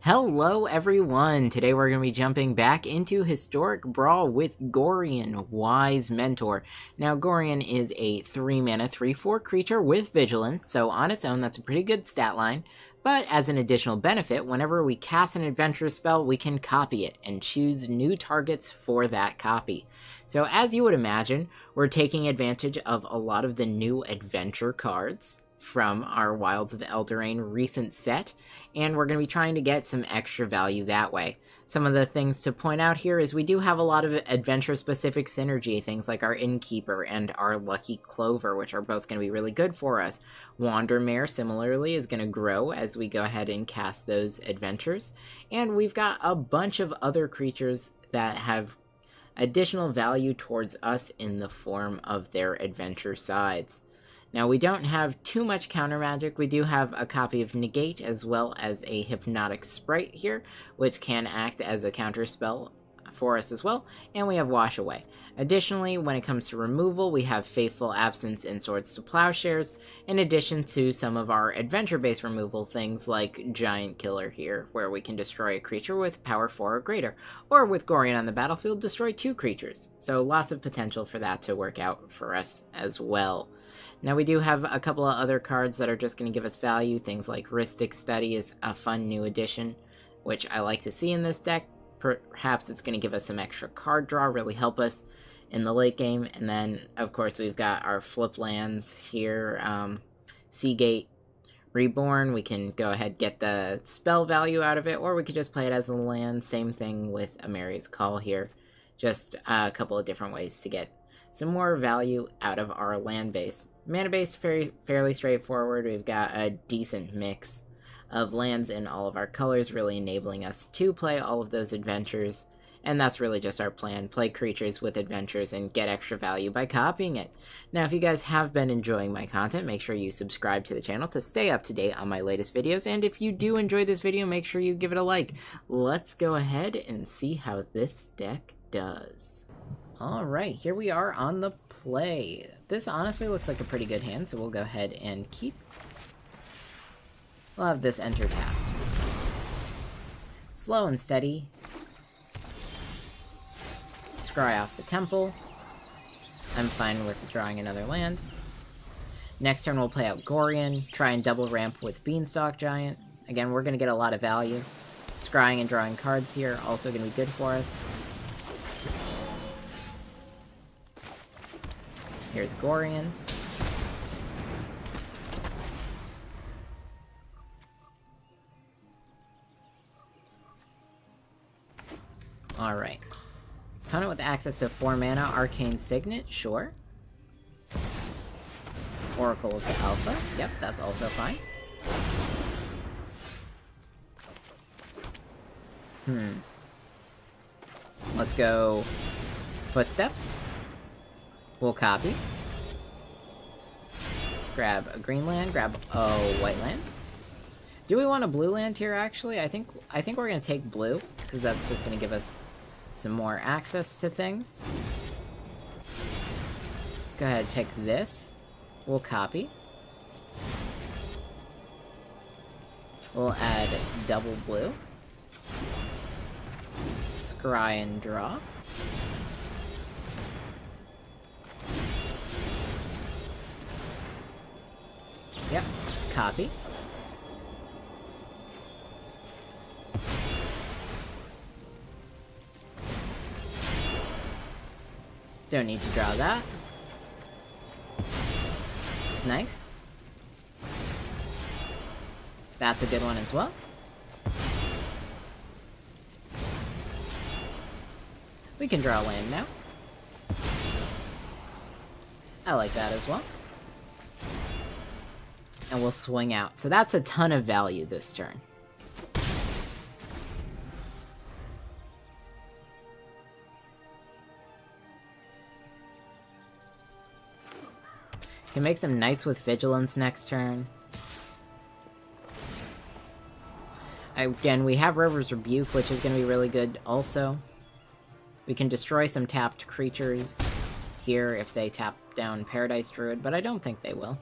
Hello everyone! Today we're going to be jumping back into Historic Brawl with Gorian, Wise Mentor. Now Gorian is a 3-mana 3/4 creature with Vigilance, so on its own that's a pretty good stat line, but as an additional benefit, whenever we cast an adventure spell, we can copy it and choose new targets for that copy. So as you would imagine, we're taking advantage of a lot of the new adventure cards from our Wilds of Eldraine recent set, and we're going to be trying to get some extra value that way. Some of the things to point out here is we do have a lot of adventure-specific synergy, things like our Innkeeper and our Lucky Clover, which are both going to be really good for us. Wandermare, similarly, is going to grow as we go ahead and cast those adventures. And we've got a bunch of other creatures that have additional value towards us in the form of their adventure sides. Now, we don't have too much counter magic. We do have a copy of Negate as well as a Hypnotic Sprite here, which can act as a counter spell for us as well, and we have Wash Away. Additionally, when it comes to removal, we have Faithful Absence and Swords to Plowshares, in addition to some of our adventure-based removal things like Giant Killer here, where we can destroy a creature with power 4 or greater, or with Gorian on the battlefield, destroy 2 creatures. So lots of potential for that to work out for us as well. Now we do have a couple of other cards that are just going to give us value. Things like Rhystic Study is a fun new addition, which I like to see in this deck. Perhaps it's going to give us some extra card draw, really help us in the late game. And then, of course, we've got our flip lands here. Seagate Reborn, we can go ahead get the spell value out of it, or we could just play it as a land. Same thing with Amari's Call here. Just a couple of different ways to get some more value out of our land base. Mana base, fairly straightforward. We've got a decent mix of lands in all of our colors, really enabling us to play all of those adventures. And that's really just our plan. Play creatures with adventures and get extra value by copying it. Now, if you guys have been enjoying my content, make sure you subscribe to the channel to stay up to date on my latest videos. And if you do enjoy this video, make sure you give it a like. Let's go ahead and see how this deck does. Alright, here we are on the play. This honestly looks like a pretty good hand, so we'll go ahead and keep. We'll have this enter tap. Slow and steady. Scry off the temple. I'm fine with drawing another land. Next turn we'll play out Gorian, try and double ramp with Beanstalk Giant. Again, we're going to get a lot of value. Scrying and drawing cards here, also going to be good for us. Here's Gorian. Alright. Opponent with access to 4 mana, Arcane Signet, sure. Oracle with the Alpha, yep, that's also fine. Let's go Footsteps. We'll copy. Grab a green land, grab a white land. Do we want a blue land here, actually? I think we're going to take blue, because that's just going to give us some more access to things. Let's go ahead and pick this. We'll copy. We'll add double blue. Scry and draw. Yep, copy. Don't need to draw that. Nice. That's a good one as well. We can draw land now. I like that as well. And we'll swing out. So that's a ton of value this turn. Can make some Knights with Vigilance next turn. Again, we have River's Rebuke, which is going to be really good also. We can destroy some tapped creatures here if they tap down Paradise Druid, but I don't think they will.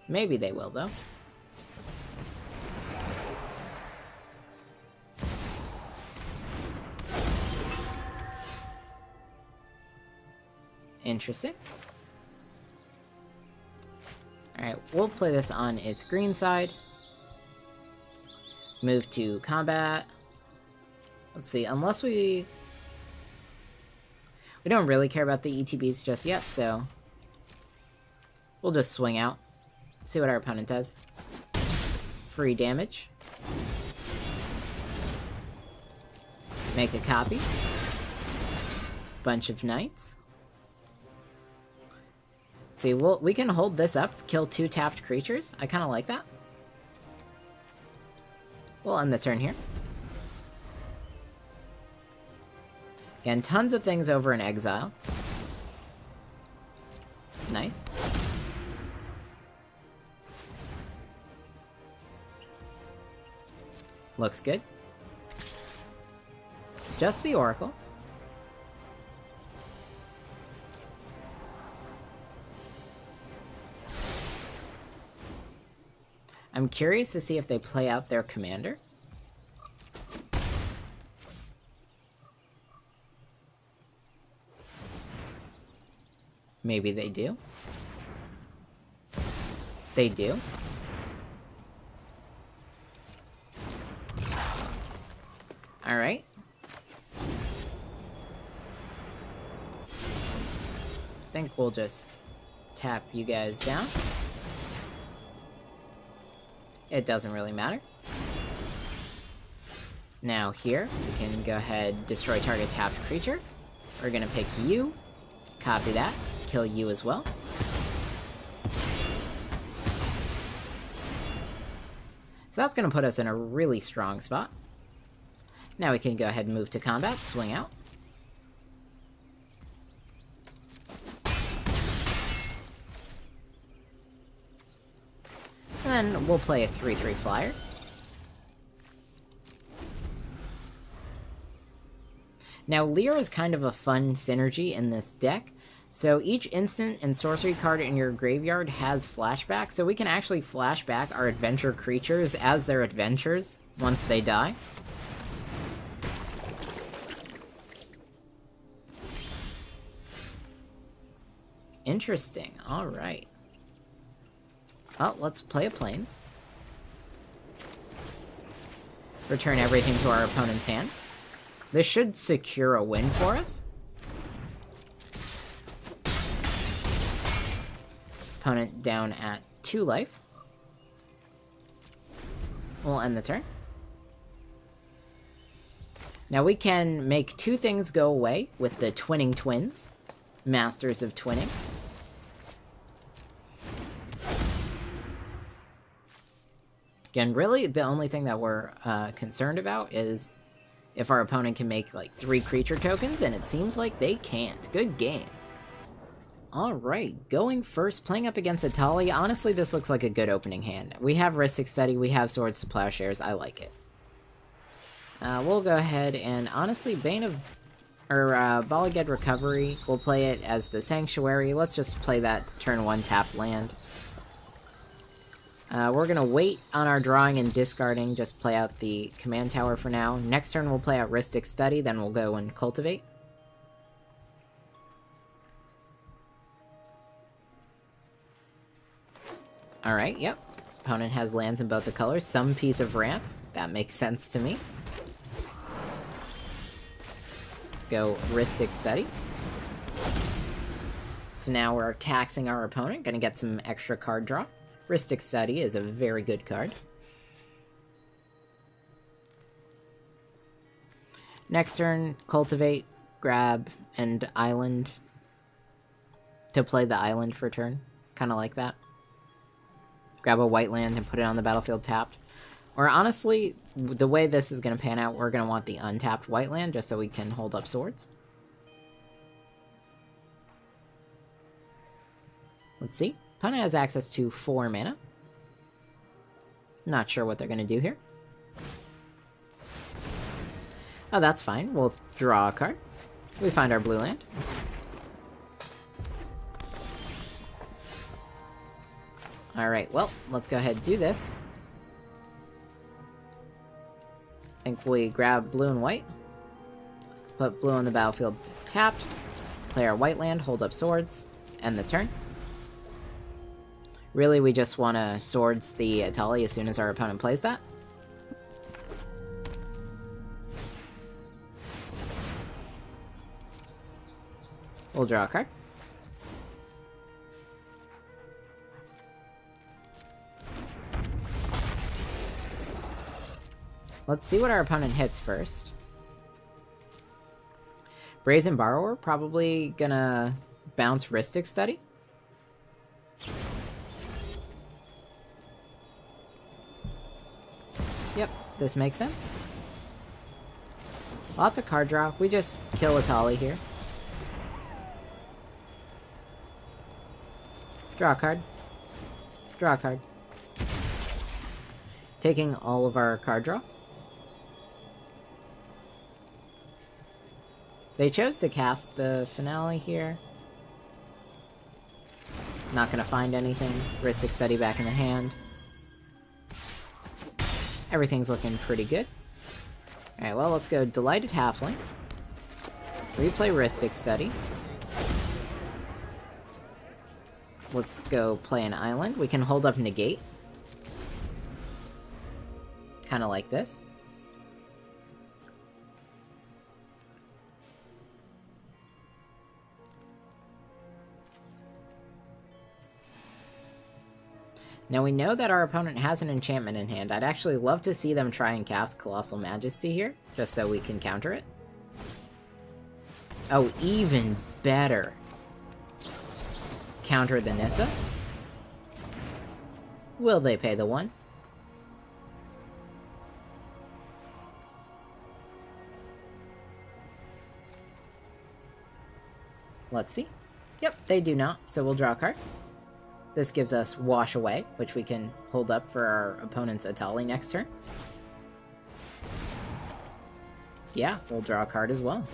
Maybe they will, though. Interesting. Alright, we'll play this on its green side. Move to combat. Let's see, unless we don't really care about the ETBs just yet, so we'll just swing out. See what our opponent does. Free damage. Make a copy. Bunch of knights. See, we can hold this up, kill 2 tapped creatures. I kind of like that. We'll end the turn here. Again, tons of things over in exile. Nice. Looks good. Just the Oracle. I'm curious to see if they play out their commander. Maybe they do. They do. Alright. I think we'll just tap you guys down. It doesn't really matter. Now here, we can go ahead, destroy target tapped creature. We're gonna pick you, copy that, kill you as well. So that's gonna put us in a really strong spot. Now we can go ahead and move to combat, swing out. And then we'll play a 3/3 flyer. Now, Leer is kind of a fun synergy in this deck. So each instant and sorcery card in your graveyard has flashback, so we can actually flash back our adventure creatures as their adventures once they die. Interesting, alright. Oh, let's play a Plains. Return everything to our opponent's hand. This should secure a win for us. Opponent down at 2 life. We'll end the turn. Now we can make 2 things go away with the Twinning Twins. Masters of Twinning. Again, really, the only thing that we're concerned about is if our opponent can make, like, 3 creature tokens, and it seems like they can't. Good game. Alright, going first, playing up against Atali. Honestly, this looks like a good opening hand. We have Ristic Study, we have Swords to Plowshares, I like it. We'll go ahead and, honestly, Balaged Recovery, we'll play it as the Sanctuary. Let's just play that turn 1 tap land. We're gonna wait on our drawing and discarding, just play out the command tower for now. Next turn we'll play out Ristic Study, then we'll go and cultivate. Alright, yep. Opponent has lands in both the colors. Some piece of ramp. That makes sense to me. Let's go Ristic Study. So now we're taxing our opponent, gonna get some extra card draw. Ristic Study is a very good card. Next turn, cultivate, grab, and island. To play the island for turn. Kinda like that. Grab a white land and put it on the battlefield tapped. Or honestly, the way this is gonna pan out, we're gonna want the untapped white land just so we can hold up swords. Let's see. Opponent has access to 4 mana. Not sure what they're gonna do here. Oh, that's fine. We'll draw a card. We find our blue land. Alright, well, let's go ahead and do this. I think we grab blue and white. Put blue on the battlefield tapped. Play our white land, hold up swords, end the turn. Really, we just want to swords the Atali as soon as our opponent plays that. We'll draw a card. Let's see what our opponent hits first. Brazen Borrower, probably gonna bounce Rhystic Study. Yep, this makes sense. Lots of card draw. We just kill Atali here. Draw a card. Draw a card. Taking all of our card draw. They chose to cast the finale here. Not gonna find anything. Rhystic Study back in the hand. Everything's looking pretty good. Alright, well, let's go Delighted Halfling. Replay Rhystic Study. Let's go play an island. We can hold up Negate. Kinda like this. Now we know that our opponent has an enchantment in hand. I'd actually love to see them try and cast Colossal Majesty here, just so we can counter it. Oh, even better. Counter the Nissa. Will they pay the 1? Let's see. Yep, they do not, so we'll draw a card. This gives us Wash Away, which we can hold up for our opponent's Atali next turn. Yeah, we'll draw a card as well.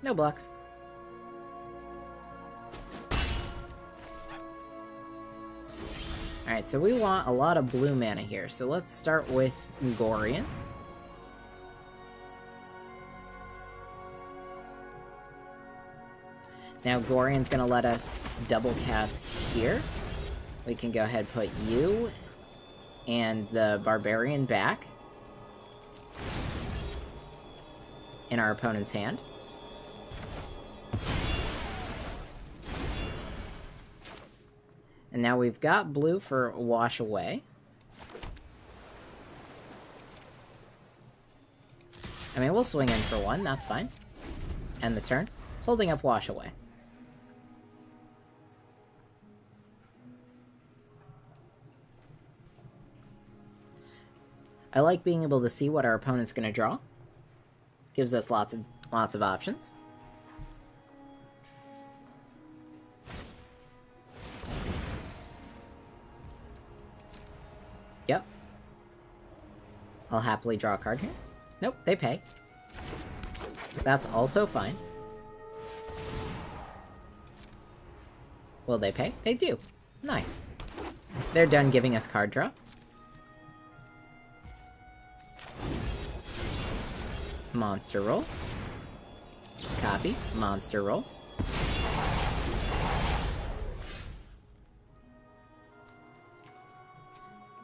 No blocks. Alright, so we want a lot of blue mana here, so let's start with Gorian. Now Gorian's gonna let us double cast here. We can go ahead and put you and the Barbarian back in our opponent's hand. And now we've got blue for Wash Away. I mean, we'll swing in for 1, that's fine. End the turn. Holding up Wash Away. I like being able to see what our opponent's going to draw. Gives us lots of options. Yep. I'll happily draw a card here. Nope, they pay. That's also fine. Will they pay? They do. Nice. They're done giving us card draw. Monster roll. Copy. Monster roll.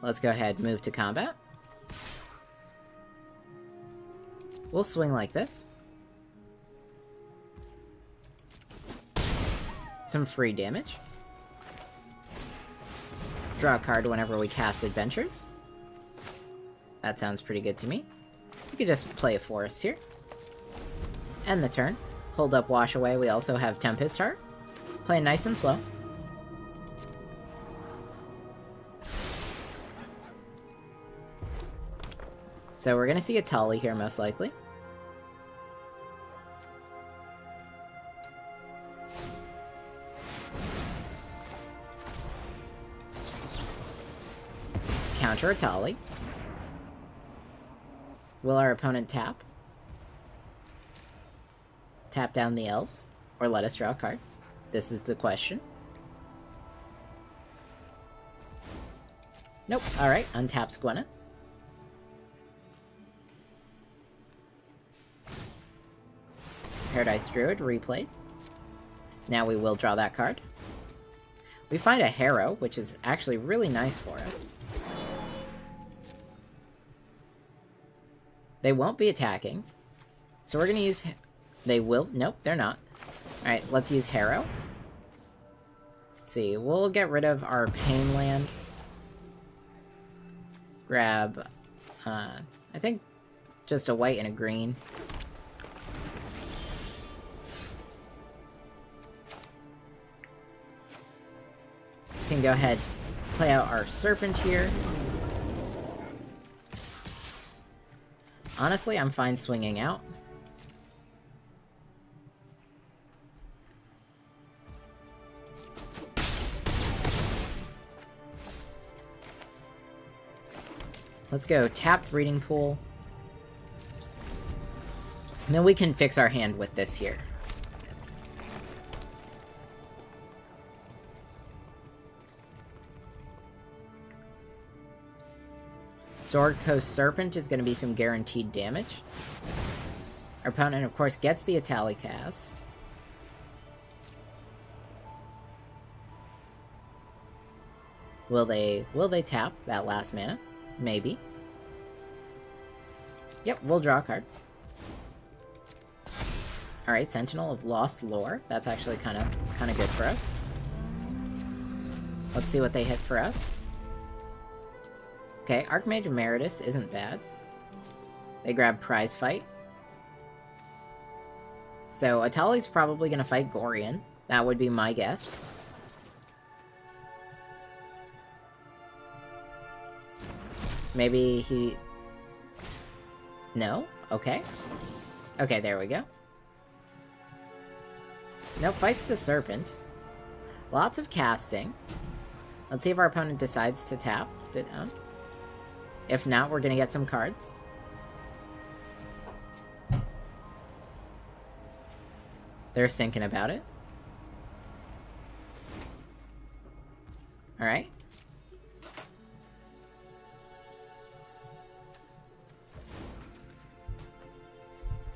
Let's go ahead and move to combat. We'll swing like this. Some free damage. Draw a card whenever we cast Adventures. That sounds pretty good to me. We could just play a Forest here. End the turn. Hold up Wash Away. We also have Tempest Heart. Playing nice and slow. So we're gonna see a Atali here, most likely. Counter Atali. Will our opponent tap? Tap down the elves? Or let us draw a card? This is the question. Nope. Alright, untaps Gwenna. Paradise Druid, replayed. Now we will draw that card. We find a Harrow, which is actually really nice for us. They won't be attacking. So we're gonna use... They will... Nope, they're not. Alright, let's use Harrow. Let's see, we'll get rid of our Pain Land. Grab... I think just a white and a green. We can go ahead, play out our Serpent here. Honestly, I'm fine swinging out. Let's go tap Breeding Pool. And then we can fix our hand with this here. Sword Coast Serpent is going to be some guaranteed damage. Our opponent, of course, gets the Atali cast. Will they tap that last mana? Maybe. Yep, we'll draw a card. Alright, Sentinel of Lost Lore. That's actually kind of good for us. Let's see what they hit for us. Okay, Archmage Emeritus isn't bad. They grab Prize Fight. So Atali's probably gonna fight Gorian. That would be my guess. Maybe he... No? Okay. Okay, there we go. Nope, fights the Serpent. Lots of casting. Let's see if our opponent decides to tap it down. If not, we're gonna get some cards. They're thinking about it. Alright.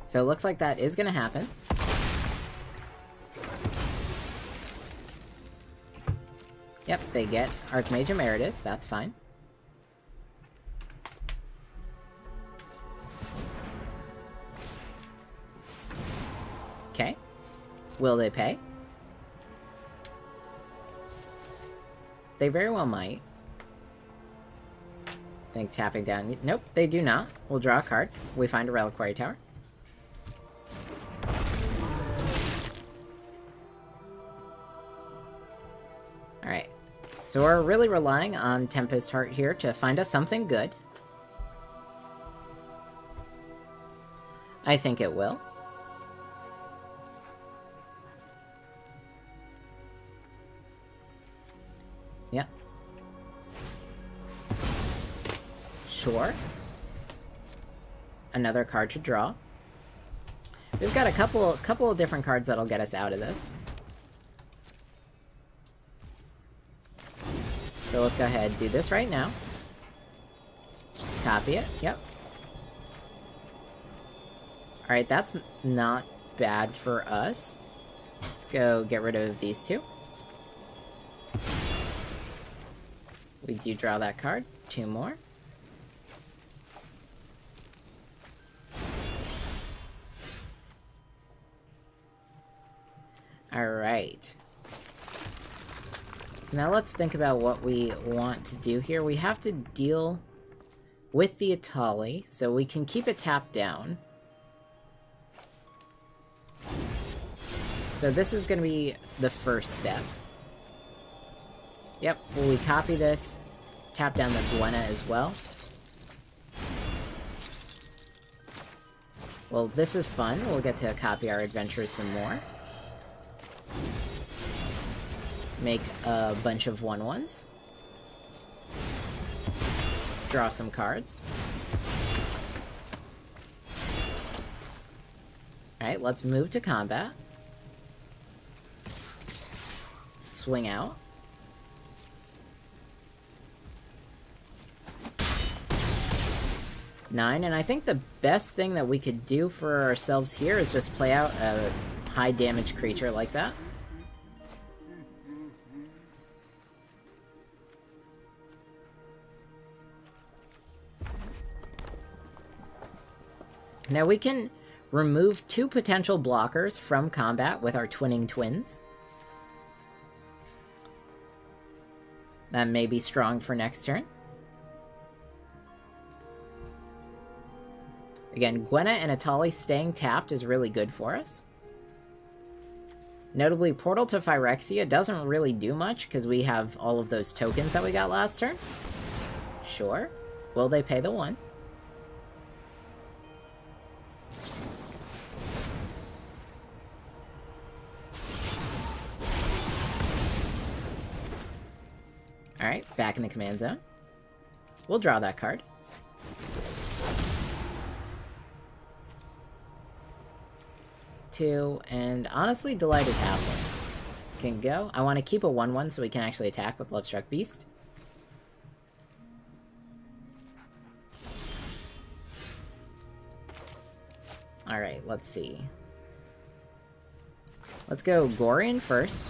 So it looks like that is gonna happen. Yep, they get Archmage Emeritus, that's fine. Okay. Will they pay? They very well might. I think tapping down... Nope, they do not. We'll draw a card. We find a Reliquary Tower. Alright. So we're really relying on Tempest Heart here to find us something good. I think it will. Yeah. Sure. Another card to draw. We've got a couple of different cards that'll get us out of this. So let's go ahead and do this right now. Copy it. Yep. Alright, that's not bad for us. Let's go get rid of these two. We do draw that card. Two more. Alright. So now let's think about what we want to do here. We have to deal with the Atali, so we can keep it tapped down. So this is going to be the first step. Yep, well, we copy this, tap down the Duenna as well. Well, this is fun. We'll get to copy our adventures some more. Make a bunch of 1/1s. Draw some cards. Alright, let's move to combat. Swing out. 9, and I think the best thing that we could do for ourselves here is just play out a high damage creature like that. Now we can remove 2 potential blockers from combat with our Twinning Twins. That may be strong for next turn. Again, Gwenna and Atali staying tapped is really good for us. Notably, Portal to Phyrexia doesn't really do much because we have all of those tokens that we got last turn. Sure. Will they pay the 1? Alright, back in the command zone. We'll draw that card. Two, and honestly, Delighted Halfling can go. I want to keep a 1/1 so we can actually attack with Lovestruck Beast. Alright, let's see. Let's go Gorian first.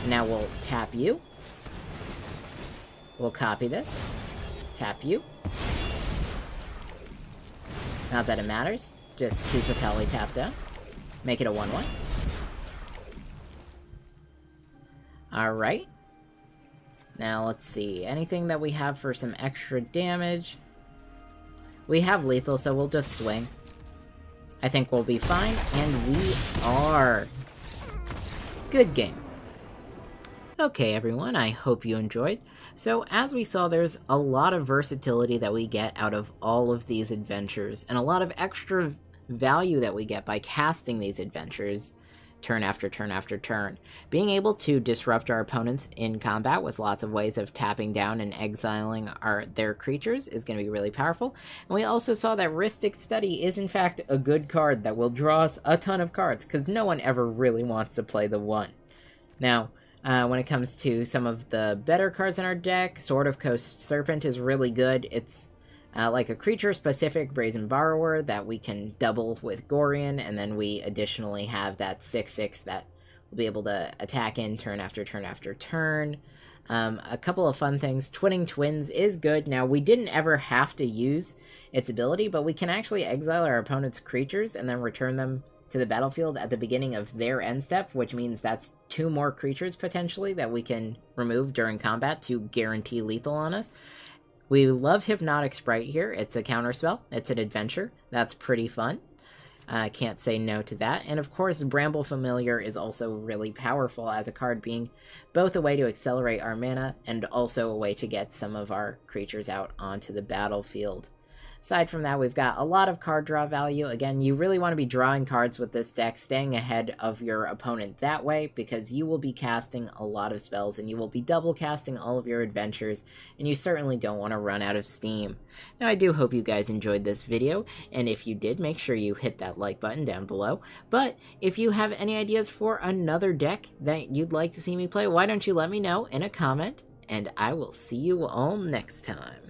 Now we'll tap you. We'll copy this. Tap you. Not that it matters. Just keep the Atali tapped down. Make it a 1/1. Alright. Now let's see. Anything that we have for some extra damage? We have lethal, so we'll just swing. I think we'll be fine, and we are. Good game. Okay, everyone, I hope you enjoyed. So, as we saw, there's a lot of versatility that we get out of all of these adventures, and a lot of extra value that we get by casting these adventures turn after turn after turn. Being able to disrupt our opponents in combat with lots of ways of tapping down and exiling their creatures is going to be really powerful. And we also saw that Rhystic Study is in fact a good card that will draw us a ton of cards, because no one ever really wants to play the 1. Now, when it comes to some of the better cards in our deck, Sword of Coast Serpent is really good. It's like a creature-specific Brazen Borrower that we can double with Gorian, and then we additionally have that 6/6 that will be able to attack in turn after turn after turn. A couple of fun things. Twinning Twins is good. Now, we didn't ever have to use its ability, but we can actually exile our opponent's creatures and then return them to the battlefield at the beginning of their end step, which means that's 2 more creatures potentially that we can remove during combat to guarantee lethal on us. We love Hypnotic Sprite here. It's a counterspell. It's an adventure. That's pretty fun. Can't say no to that. And of course, Bramble Familiar is also really powerful as a card, being both a way to accelerate our mana and also a way to get some of our creatures out onto the battlefield. Aside from that, we've got a lot of card draw value. Again, you really want to be drawing cards with this deck, staying ahead of your opponent that way, because you will be casting a lot of spells, and you will be double casting all of your adventures, and you certainly don't want to run out of steam. Now, I do hope you guys enjoyed this video, and if you did, make sure you hit that like button down below. But if you have any ideas for another deck that you'd like to see me play, why don't you let me know in a comment, and I will see you all next time.